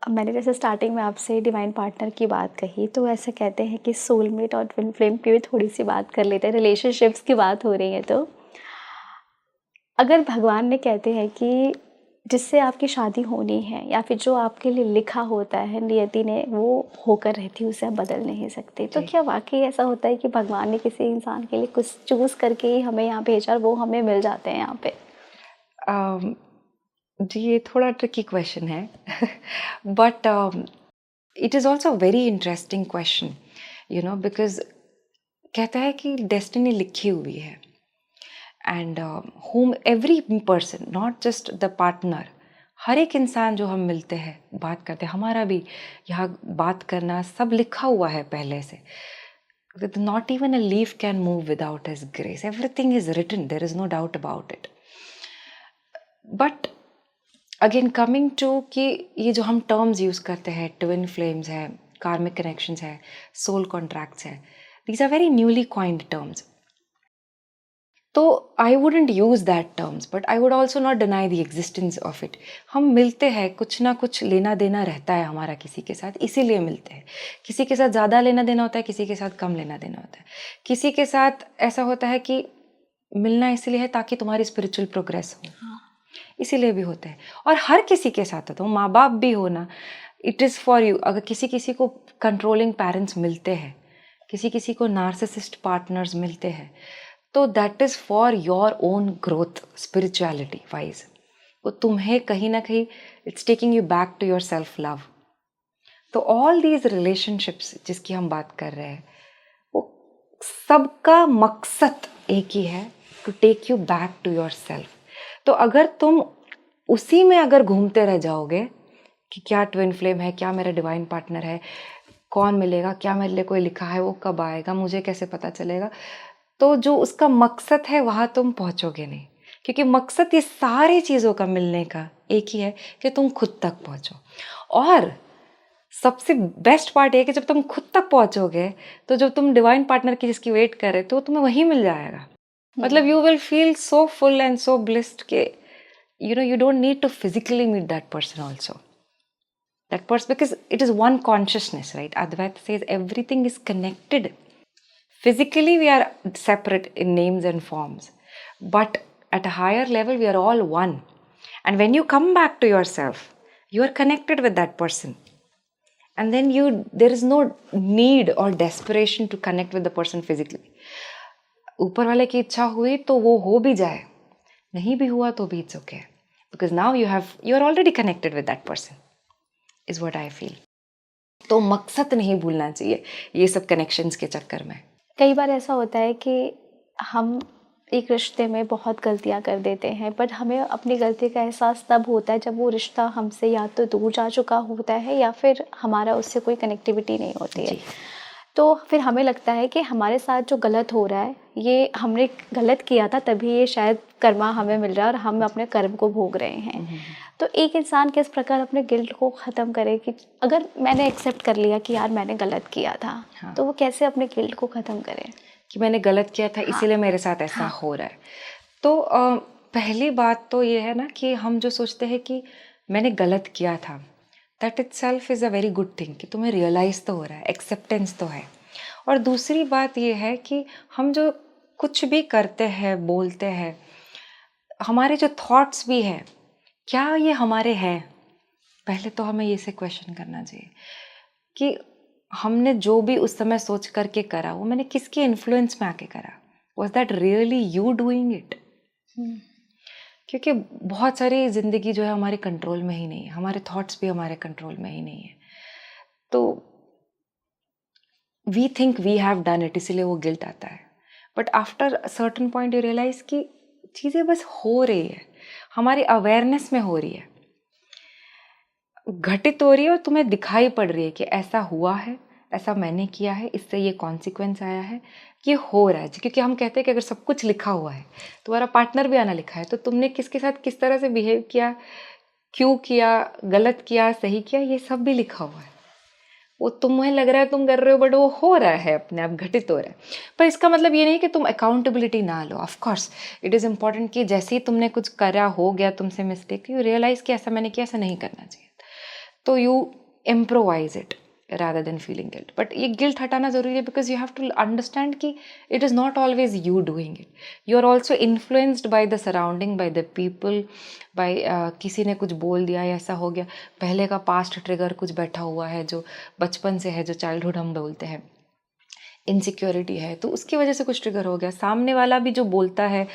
अब मैंने जैसे स्टार्टिंग में आपसे डिवाइन पार्टनर की बात कही, तो ऐसे कहते हैं कि सोलमेट और ट्विन फ्लेम की भी थोड़ी सी बात कर लेते हैं, रिलेशनशिप्स की बात हो रही है। तो अगर भगवान ने कहते हैं कि जिससे आपकी शादी होनी है या फिर जो आपके लिए लिखा होता है नियति ने वो होकर रहती है, उसे आप बदल नहीं सकते, तो क्या वाकई ऐसा होता है कि भगवान ने किसी इंसान के लिए कुछ चूज़ करके ही हमें यहाँ भेजा और वो हमें मिल जाते हैं यहाँ पे? जी ये थोड़ा ट्रिकी क्वेश्चन है but it is also very interesting question, you know, because कहता है कि डेस्टिनी लिखी हुई है and whom every person, not just the partner, हर एक इंसान जो हम मिलते हैं, बात करते हैं, हमारा भी यहाँ बात करना सब लिखा हुआ है पहले से। Not even a leaf can move without his grace, everything is written, there is no doubt about it. But again coming to कि ये जो हम टर्म्स यूज़ करते हैं, ट्विन फ्लेम्स है, कार्मिक कनेक्शंस है, सोल कॉन्ट्रैक्ट्स है, these are very newly coined terms. तो I wouldn't use that terms, but I would also not deny the existence of it. हम मिलते हैं, कुछ ना कुछ लेना देना रहता है हमारा किसी के साथ, इसीलिए मिलते हैं. किसी के साथ ज़्यादा लेना देना होता है, किसी के साथ कम लेना देना होता है. किसी के साथ ऐसा होता है कि मिलना इसलिए है ताकि तुम्हारी स्पिरिचुअल प्रोग्रेस हो, इसीलिए भी होता है. और हर किसी के साथ होता है, माँ बाप भी हो ना, इट इज़ फॉर यू. अगर किसी किसी को कंट्रोलिंग पेरेंट्स मिलते हैं, किसी किसी को नार्सिसिस्ट पार्टनर्स मिलते हैं, तो that is for your own growth spirituality wise. वो तुम्हें कहीं ना कहीं it's taking you back to your self love. तो ऑल दीज रिलेशनशिप्स जिसकी हम बात कर रहे हैं, वो सबका मकसद एक ही है, to take you back to your self. तो अगर तुम उसी में अगर घूमते रह जाओगे कि क्या ट्विन फ्लेम है, क्या मेरा डिवाइन पार्टनर है, कौन मिलेगा, क्या मेरे लिए कोई लिखा है, वो कब आएगा, मुझे कैसे पता चलेगा, तो जो उसका मकसद है वहाँ तुम पहुँचोगे नहीं. क्योंकि मकसद ये सारी चीज़ों का मिलने का एक ही है कि तुम खुद तक पहुँचो. और सबसे बेस्ट पार्ट है कि जब तुम खुद तक पहुँचोगे तो जब तुम डिवाइन पार्टनर की जिसकी वेट कर रहे तो तुम्हें वही मिल जाएगा. मतलब you will feel so full and so blissed के you don't need to physically meet that person also. That person, because it is one consciousness, right? Advaita says everything is connected. Physically we are separate in names and forms, but at a higher level we are all one. And when you come back to yourself, you are connected with that person, and then there is no need or desperation to connect with the person physically. ऊपर वाले की इच्छा हुई तो वो हो भी जाए, नहीं भी हुआ तो भी it's okay, because now you are already connected with that person, is what I feel. तो मकसद नहीं भूलना चाहिए ये सब कनेक्शंस के चक्कर में. कई बार ऐसा होता है कि हम एक रिश्ते में बहुत गलतियां कर देते हैं, बट हमें अपनी गलती का एहसास तब होता है जब वो रिश्ता हमसे या तो दूर जा चुका होता है या फिर हमारा उससे कोई कनेक्टिविटी नहीं होती है. तो फिर हमें लगता है कि हमारे साथ जो गलत हो रहा है, ये हमने गलत किया था तभी ये शायद कर्मा हमें मिल रहा है और हम अपने कर्म को भोग रहे हैं. तो एक इंसान किस प्रकार अपने गिल्ट को ख़त्म करे कि अगर मैंने एक्सेप्ट कर लिया कि यार मैंने गलत किया था, तो वो कैसे अपने गिल्ट को ख़त्म करे कि मैंने गलत किया था इसीलिए मेरे साथ ऐसा हो रहा है. तो पहली बात तो ये है ना कि हम जो सोचते हैं कि मैंने गलत किया था, that itself is a very good thing कि तुम्हें रियलाइज़ तो हो रहा है, एक्सेप्टेंस तो है. और दूसरी बात ये है कि हम जो कुछ भी करते हैं, बोलते हैं, हमारे जो थॉट्स भी हैं, क्या ये हमारे हैं? पहले तो हमें ये से क्वेश्चन करना चाहिए कि हमने जो भी उस समय सोच करके करा वो मैंने किसके इन्फ्लुएंस में आके करा. Was that really you doing it? क्योंकि बहुत सारी ज़िंदगी जो है हमारे कंट्रोल में ही नहीं है, हमारे थॉट्स भी हमारे कंट्रोल में ही नहीं है. तो we think we have done it, इसीलिए वो गिल्ट आता है. But after a certain point you realise कि चीज़ें बस हो रही है, हमारी अवेयरनेस में हो रही है, घटित हो रही है और तुम्हें दिखाई पड़ रही है कि ऐसा हुआ है, ऐसा मैंने किया है, इससे ये कॉन्सिक्वेंस आया है, ये हो रहा है. क्योंकि हम कहते हैं कि अगर सब कुछ लिखा हुआ है, तुम्हारा पार्टनर भी आना लिखा है, तो तुमने किसके साथ किस तरह से बिहेव किया, क्यों किया, गलत किया, सही किया, ये सब भी लिखा हुआ है. वो तुम्हें लग रहा है तुम कर रहे हो, बट वो हो रहा है, अपने आप घटित हो रहा है. पर इसका मतलब ये नहीं कि तुम अकाउंटेबिलिटी ना लो. Of course it is important कि जैसे ही तुमने कुछ करा, हो गया तुमसे मिस्टेक, यू रियलाइज़ कि ऐसा मैंने किया, ऐसा नहीं करना चाहिए, तो you improvise it rather than feeling guilt. But ये guilt हटाना ज़रूरी है because you have to understand कि it is not always you doing it. You are also influenced by the surrounding, by the people, by किसी ने कुछ बोल दिया या ऐसा हो गया, पहले का past trigger कुछ बैठा हुआ है जो बचपन से है, जो childhood हम बोलते हैं, इनसिक्योरिटी है, तो उसकी वजह से कुछ ट्रिगर हो गया. सामने वाला भी जो बोलता है,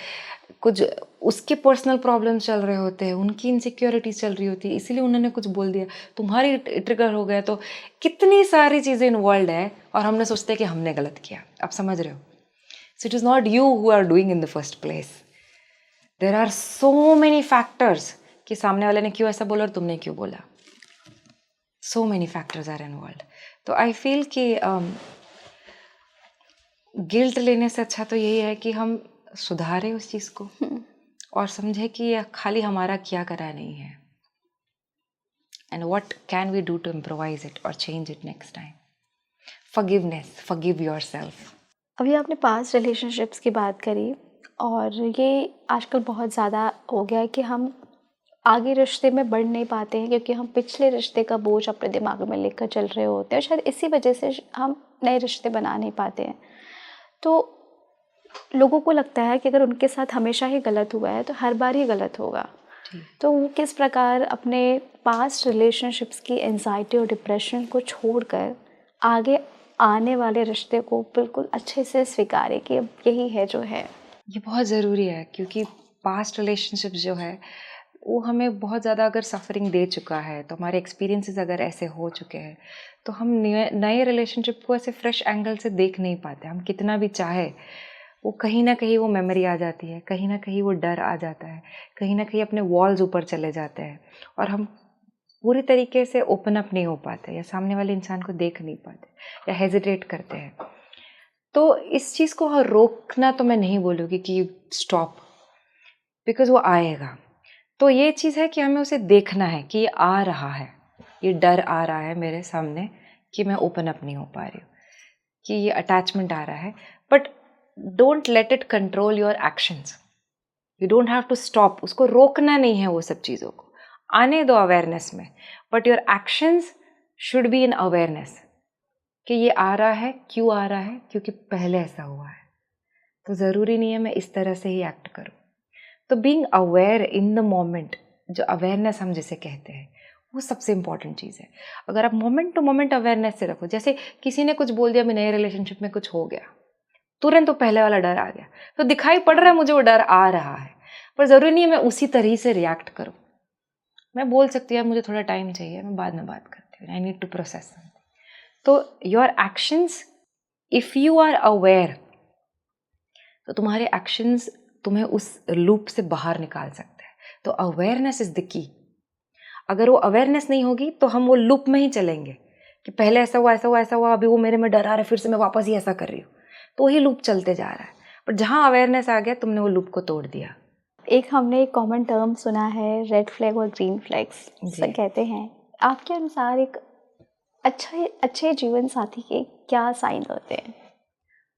कुछ उसके पर्सनल प्रॉब्लम्स चल रहे होते हैं, उनकी इनसिक्योरिटीज चल रही होती है, इसीलिए उन्होंने कुछ बोल दिया, तुम्हारी ट्रिगर हो गया. तो कितनी सारी चीज़ें इन्वॉल्व है और हमने सोचते हैं कि हमने गलत किया. आप समझ रहे हो? So it is not you who are doing in the first place. There are so many factors कि सामने वाले ने क्यों ऐसा बोला और तुमने क्यों बोला. So many factors are involve. तो आई फील कि गिल्ट लेने से अच्छा तो यही है कि हम सुधारें उस चीज़ को और समझे कि यह खाली हमारा किया करा नहीं है. and what can we do to improvise it or change it next time. Forgiveness, forgive yourself. अभी आपने पास्ट रिलेशनशिप्स की बात करी, और ये आजकल बहुत ज़्यादा हो गया है कि हम आगे रिश्ते में बढ़ नहीं पाते हैं क्योंकि हम पिछले रिश्ते का बोझ अपने दिमाग में लेकर चल रहे होते हैं। शायद इसी वजह से हम नए रिश्ते बना नहीं पाते हैं। तो लोगों को लगता है कि अगर उनके साथ हमेशा ही गलत हुआ है तो हर बार ही गलत होगा। तो वो किस प्रकार अपने पास्ट रिलेशनशिप्स की एंजाइटी और डिप्रेशन को छोड़कर आगे आने वाले रिश्ते को बिल्कुल अच्छे से स्वीकारे कि अब यही है जो है। ये बहुत ज़रूरी है, क्योंकि पास्ट रिलेशनशिप जो है वो हमें बहुत ज़्यादा अगर सफरिंग दे चुका है, तो हमारे एक्सपीरियंसेस अगर ऐसे हो चुके हैं, तो हम नए रिलेशनशिप को ऐसे फ्रेश एंगल से देख नहीं पाते। हम कितना भी चाहे, वो कहीं ना कहीं वो मेमोरी आ जाती है, कहीं ना कहीं वो डर आ जाता है, कहीं ना कहीं अपने वॉल्स ऊपर चले जाते हैं और हम पूरी तरीके से ओपन अप नहीं हो पाते, या सामने वाले इंसान को देख नहीं पाते, या हेजिटेट करते हैं। तो इस चीज़ को रोकना तो मैं नहीं बोलूँगी कि स्टॉप, बिकॉज वो आएगा। तो ये चीज़ है कि हमें उसे देखना है कि ये आ रहा है, ये डर आ रहा है मेरे सामने कि मैं ओपन अप नहीं हो पा रही हूँ, कि ये अटैचमेंट आ रहा है। But don't let it control your actions. You don't have to stop, उसको रोकना नहीं है, वो सब चीज़ों को आने दो अवेयरनेस में, but your actions should be in awareness कि ये आ रहा है, क्यों आ रहा है, क्योंकि पहले ऐसा हुआ है, तो ज़रूरी नहीं है मैं इस तरह से ही एक्ट करूँ। तो being aware in the moment, जो अवेयरनेस हम जिसे कहते हैं, वो सबसे इंपॉर्टेंट चीज़ है। अगर आप मोमेंट टू मोमेंट अवेयरनेस से रखो, जैसे किसी ने कुछ बोल दिया, मैं नए रिलेशनशिप में कुछ हो गया, तुरंत तो पहले वाला डर आ गया, तो दिखाई पड़ रहा है मुझे वो डर आ रहा है, पर ज़रूरी नहीं है मैं उसी तरह से रिएक्ट करूँ। मैं बोल सकती हूँ मुझे थोड़ा टाइम चाहिए, मैं बाद में बात करती हूँ, आई नीड टू प्रोसेस। तो your actions, if you are aware, तो तुम्हारे एक्शंस तुम्हें उस लूप से बाहर निकाल सकते हैं। तो अवेयरनेस इज द की। अगर वो अवेयरनेस नहीं होगी तो हम वो लूप में ही चलेंगे कि पहले ऐसा हुआ, ऐसा हुआ, ऐसा हुआ, अभी वो मेरे में डर आ रहा है, फिर से मैं वापस ही ऐसा कर रही हूँ, तो वही लूप चलते जा रहा है। पर जहाँ अवेयरनेस आ गया, तुमने वो लूप को तोड़ दिया। एक हमने एक कॉमन टर्म सुना है, रेड फ्लैग और ग्रीन फ्लैग्स कहते हैं। आपके अनुसार एक अच्छे जीवन साथी के क्या साइन होते हैं?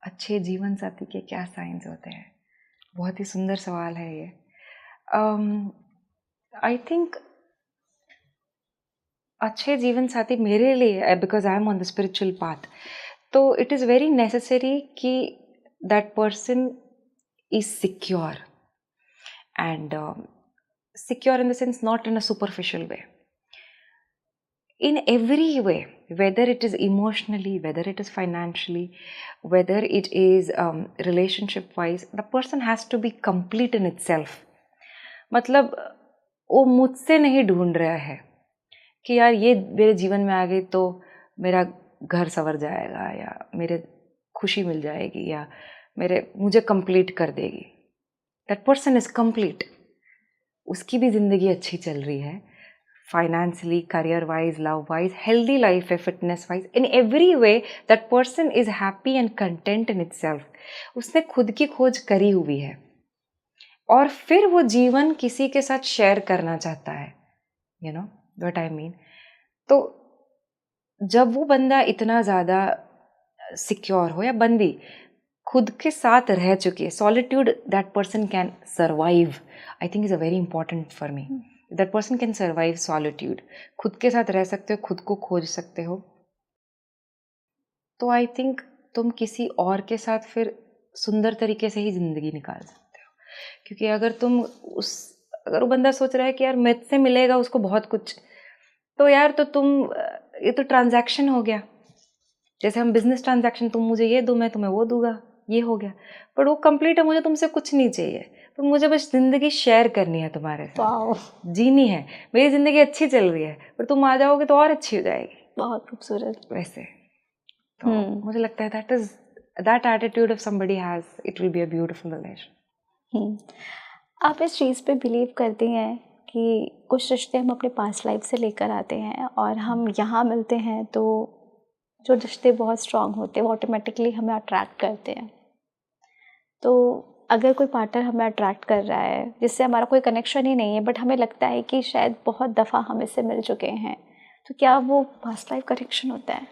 अच्छे जीवन साथी के क्या साइंस होते हैं? बहुत ही सुंदर सवाल है ये। आई थिंक अच्छे जीवन साथी मेरे लिए, because I am on the spiritual path, तो इट इज़ वेरी नेसेसरी कि that person is secure, and secure in the sense not in a superficial way, in every way, whether it is emotionally, whether it is financially, whether it is relationship wise, the person has to be complete in itself. मतलब वो मुझसे नहीं ढूंढ रहा है कि यार ये मेरे जीवन में आ गई तो मेरा घर संवर जाएगा, या मेरे खुशी मिल जाएगी, या मुझे कंप्लीट कर देगी। दैट पर्सन इज कंप्लीट, उसकी भी ज़िंदगी अच्छी चल रही है, financially, career wise, love wise, healthy life है, fitness wise, in every way that person is happy and content in itself. उसने खुद की खोज करी हुई है और फिर वो जीवन किसी के साथ शेयर करना चाहता है, you know what I mean. तो जब वो बंदा इतना ज़्यादा सिक्योर हो, या बंदी खुद के साथ रह चुकी है, solitude that person can survive, I think is a very important for me. That person can survive solitude, खुद के साथ रह सकते हो, खुद को खोज सकते हो, तो आई थिंक तुम किसी और के साथ फिर सुंदर तरीके से ही ज़िंदगी निकाल सकते हो। क्योंकि अगर वो बंदा सोच रहा है कि यार मुझसे मिलेगा उसको बहुत कुछ, तो यार ये तो ट्रांजैक्शन हो गया। जैसे हम बिजनेस ट्रांजैक्शन, तुम मुझे ये दो, मैं तुम्हें वो दूंगा, ये हो गया। पर वो कंप्लीट है, मुझे तुमसे कुछ नहीं चाहिए, पर मुझे बस जिंदगी शेयर करनी है तुम्हारे साथ, जीनी है, मेरी जिंदगी अच्छी चल रही है, पर तुम आ जाओगे तो और अच्छी हो जाएगी। बहुत खूबसूरत। वैसे तो मुझे लगता है that attitude if somebody has, it will be a beautiful relation. आप इस चीज़ पे बिलीव करती हैं कि कुछ रिश्ते हम अपने पास्ट लाइफ से लेकर आते हैं और हम यहाँ मिलते हैं, तो जो रिश्ते बहुत स्ट्रांग होते हैं वो ऑटोमेटिकली हमें अट्रैक्ट करते हैं। तो अगर कोई पार्टनर हमें अट्रैक्ट कर रहा है जिससे हमारा कोई कनेक्शन ही नहीं है, बट हमें लगता है कि शायद बहुत दफ़ा हम इससे मिल चुके हैं, तो क्या वो पास्ट लाइफ कनेक्शन होता है?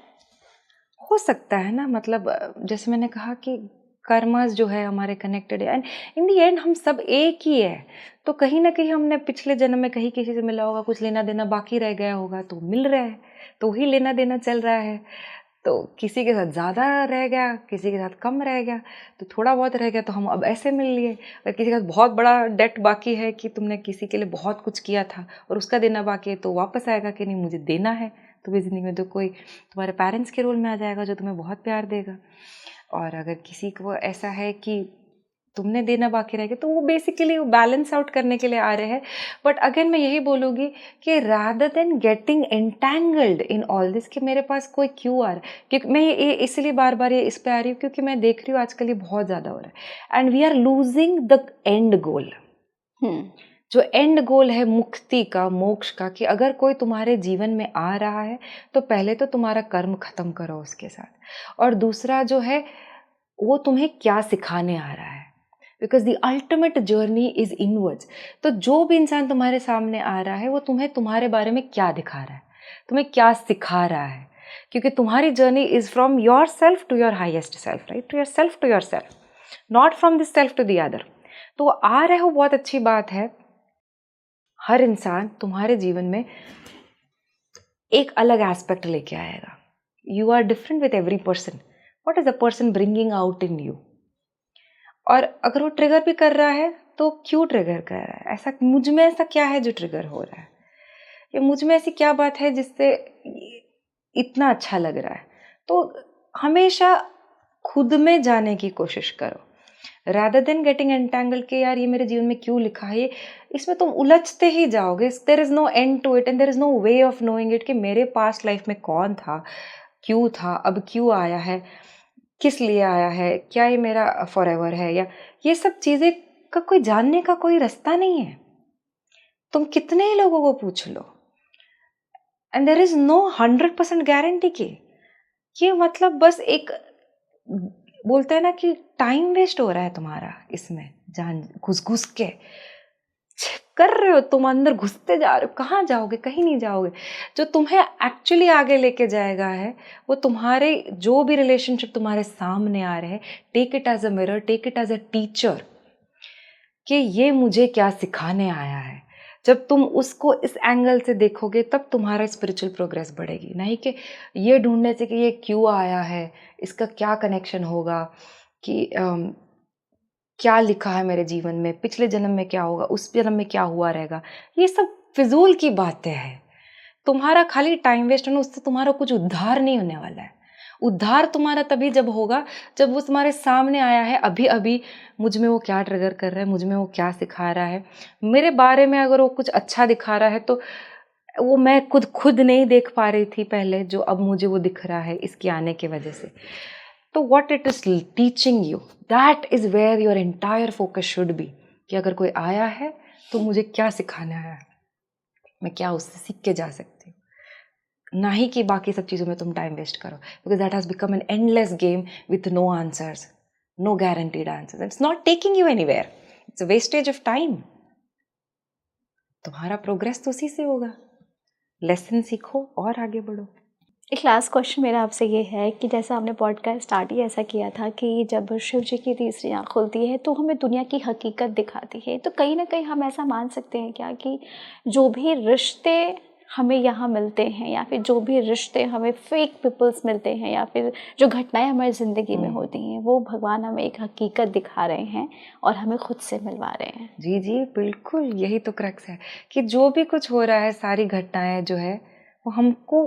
हो सकता है ना, मतलब जैसे मैंने कहा कि कर्मास जो है हमारे कनेक्टेड है, एंड इन दी एंड हम सब एक ही है। तो कहीं ना कहीं हमने पिछले जन्म में कहीं किसी से मिला होगा, कुछ लेना देना बाकी रह गया होगा, तो मिल रहा है, तो वही लेना देना चल रहा है। तो किसी के साथ ज़्यादा रह गया, किसी के साथ कम रह गया, तो थोड़ा बहुत रह गया तो हम अब ऐसे मिल लिए। अगर किसी के साथ बहुत बड़ा डेट बाकी है कि तुमने किसी के लिए बहुत कुछ किया था और उसका देना बाकी है, तो वापस आएगा कि नहीं मुझे देना है, तो भी ज़िंदगी में तो कोई तुम्हारे पेरेंट्स के रोल में आ जाएगा जो तुम्हें बहुत प्यार देगा। और अगर किसी को ऐसा है कि तुमने देना बाकी रह गया, तो वो बेसिकली वो बैलेंस आउट करने के लिए आ रहे हैं। बट अगेन मैं यही बोलूँगी कि rather than getting entangled in all this कि मेरे पास कोई क्यों आ रहा है, क्योंकि मैं ये इसलिए बार बार ये इस पे आ रही हूँ क्योंकि मैं देख रही हूँ आजकल ये बहुत ज़्यादा हो रहा है, and we are losing the end goal. जो एंड गोल है मुक्ति का, मोक्ष का, कि अगर कोई तुम्हारे जीवन में आ रहा है तो पहले तो तुम्हारा कर्म खत्म करो उसके साथ, और दूसरा जो है वो तुम्हें क्या सिखाने आ रहा है, because the ultimate journey is inwards. तो जो भी इंसान तुम्हारे सामने आ रहा है वो तुम्हें तुम्हारे बारे में क्या दिखा रहा है, तुम्हें क्या सिखा रहा है, क्योंकि तुम्हारी journey is from your self to your highest self, right, to your self to your self, not from this self to the other. तो आ रहे हो, बहुत अच्छी बात है। हर इंसान तुम्हारे जीवन में एक अलग एस्पेक्ट लेके आएगा। You are different with every person, what is a person bringing out in you. और अगर वो ट्रिगर भी कर रहा है तो क्यों ट्रिगर कर रहा है, ऐसा मुझ में ऐसा क्या है जो ट्रिगर हो रहा है, या मुझ में ऐसी क्या बात है जिससे इतना अच्छा लग रहा है। तो हमेशा खुद में जाने की कोशिश करो, rather than getting entangled कि यार ये मेरे जीवन में क्यों लिखा है, इसमें तुम उलझते ही जाओगे। there is no end to it and there is no way of knowing it कि मेरे पास्ट लाइफ में कौन था, क्यों था, अब क्यों आया है, किस लिए आया है, क्या ये मेरा फॉरएवर है, या ये सब चीज़ें का कोई जानने का कोई रास्ता नहीं है। तुम कितने ही लोगों को पूछ लो, and there is no 100% guarantee की ये, मतलब बस एक बोलते हैं ना कि टाइम वेस्ट हो रहा है तुम्हारा इसमें, जान घुस घुस के कर रहे हो, तुम अंदर घुसते जा रहे हो, कहाँ जाओगे, कहीं नहीं जाओगे। जो तुम्हें एक्चुअली आगे लेके जाएगा है वो तुम्हारे जो भी रिलेशनशिप तुम्हारे सामने आ रहे हैं, take it as a mirror, take it as a teacher कि ये मुझे क्या सिखाने आया है। जब तुम उसको इस एंगल से देखोगे तब तुम्हारा स्पिरिचुअल प्रोग्रेस बढ़ेगी, नहीं कि ये ढूंढने से कि ये क्यों आया है, इसका क्या कनेक्शन होगा, कि क्या लिखा है मेरे जीवन में, पिछले जन्म में क्या होगा, उस जन्म में क्या हुआ रहेगा। ये सब फिजूल की बातें हैं, तुम्हारा खाली टाइम वेस्ट होना, उससे तुम्हारा कुछ उद्धार नहीं होने वाला है। उद्धार तुम्हारा तभी जब होगा जब वो तुम्हारे सामने आया है अभी अभी, मुझ में वो क्या ट्रिगर कर रहा है, मुझ में वो क्या सिखा रहा है, मेरे बारे में अगर वो कुछ अच्छा दिखा रहा है तो वो मैं खुद नहीं देख पा रही थी पहले, जो अब मुझे वो दिख रहा है इसके आने की वजह से। तो what it is teaching you, that is where your entire focus should be, कि अगर कोई आया है तो मुझे क्या सिखाने आया है, मैं क्या उससे सीख के जा सकती हूँ, ना ही कि बाकी सब चीज़ों में तुम टाइम वेस्ट करो, because that has become an endless game with no answers, no guaranteed answers, it's not taking you anywhere, it's a wastage of time. तुम्हारा प्रोग्रेस तो उसी से होगा, लेसन सीखो और आगे बढ़ो। एक लास्ट क्वेश्चन मेरा आपसे ये है कि जैसा हमने पॉडकास्ट स्टार्ट ही ऐसा किया था कि जब शिव जी की तीसरी आँख खुलती है तो हमें दुनिया की हकीकत दिखाती है, तो कहीं ना कहीं हम ऐसा मान सकते हैं क्या कि जो भी रिश्ते हमें यहाँ मिलते हैं, या फिर जो भी रिश्ते हमें फेक पीपल्स मिलते हैं, या फिर जो घटनाएं हमारी ज़िंदगी में होती हैं, वो भगवान हमें एक हकीकत दिखा रहे हैं और हमें खुद से मिलवा रहे हैं? जी जी बिल्कुल, यही तो क्रक्स है कि जो भी कुछ हो रहा है, सारी घटनाएं जो है वो हमको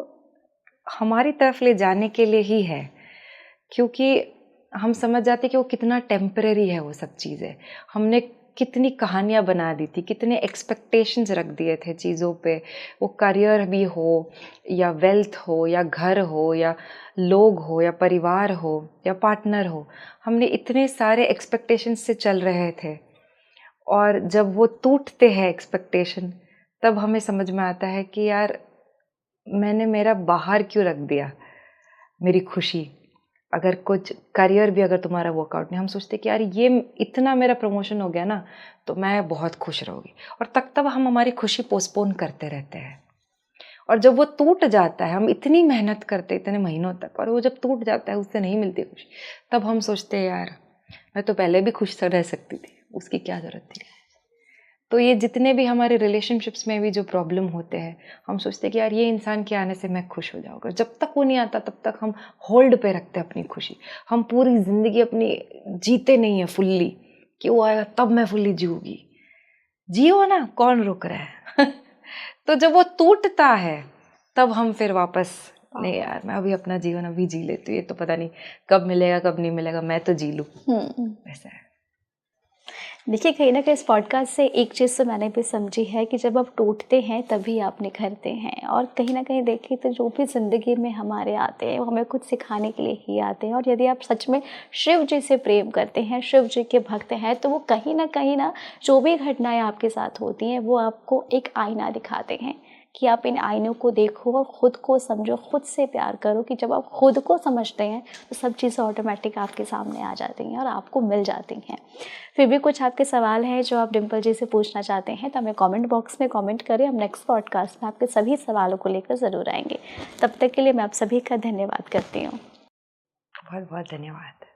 हमारी तरफ ले जाने के लिए ही है, क्योंकि हम समझ जाते कि वो कितना टेम्परेरी है वो सब चीज़ें। हमने कितनी कहानियाँ बना दी थी, कितने एक्सपेक्टेशंस रख दिए थे चीज़ों पे, वो करियर भी हो या वेल्थ हो या घर हो या लोग हो या परिवार हो या पार्टनर हो, हमने इतने सारे एक्सपेक्टेशंस से चल रहे थे, और जब वो टूटते हैं एक्सपेक्टेशन तब हमें समझ में आता है कि यार मैंने मेरा बाहर क्यों रख दिया मेरी खुशी, अगर कुछ करियर भी अगर तुम्हारा वर्कआउट नहीं, हम सोचते कि यार ये इतना मेरा प्रमोशन हो गया ना तो मैं बहुत खुश रहूँगी, और तब हम हमारी खुशी पोस्टपोन करते रहते हैं। और जब वो टूट जाता है, हम इतनी मेहनत करते इतने महीनों तक, और वो जब टूट जाता है, उससे नहीं मिलती खुशी, तब हम सोचते हैं यार मैं तो पहले भी खुश रह सकती थी, उसकी क्या ज़रूरत थी। तो ये जितने भी हमारे रिलेशनशिप्स में भी जो प्रॉब्लम होते हैं, हम सोचते हैं कि यार ये इंसान के आने से मैं खुश हो जाऊँगा। जब तक वो नहीं आता तब तक हम होल्ड पे रखते हैं अपनी खुशी। हम पूरी ज़िंदगी अपनी जीते नहीं है फुल्ली, कि वो आएगा तब मैं फुल्ली जीऊँगी। जियो ना, कौन रोक रहा है। तो जब वो टूटता है तब हम फिर वापस, नहीं यार मैं अभी अपना जीवन अभी जी लेती हूँ, ये तो पता नहीं कब मिलेगा कब नहीं मिलेगा, मैं तो जी लूँ, ऐसा है। देखिए, कहीं ना कहीं इस पॉडकास्ट से एक चीज़ तो मैंने भी समझी है कि जब आप टूटते हैं तभी आप निखरते हैं, और कहीं ना कहीं देखिए तो जो भी ज़िंदगी में हमारे आते हैं वो हमें कुछ सिखाने के लिए ही आते हैं। और यदि आप सच में शिव जी से प्रेम करते हैं, शिव जी के भक्त हैं, तो वो कहीं ना जो भी घटनाएं आपके साथ होती हैं वो आपको एक आईना दिखाते हैं कि आप इन आईनों को देखो और ख़ुद को समझो, खुद से प्यार करो, कि जब आप खुद को समझते हैं तो सब चीज़ें ऑटोमेटिक आपके सामने आ जाती हैं और आपको मिल जाती हैं। फिर भी कुछ आपके सवाल हैं जो आप डिम्पल जी से पूछना चाहते हैं तो हमें कमेंट बॉक्स में कमेंट करें। हम नेक्स्ट पॉडकास्ट में आपके सभी सवालों को लेकर ज़रूर आएंगे। तब तक के लिए मैं आप सभी का धन्यवाद करती हूँ। बहुत बहुत धन्यवाद।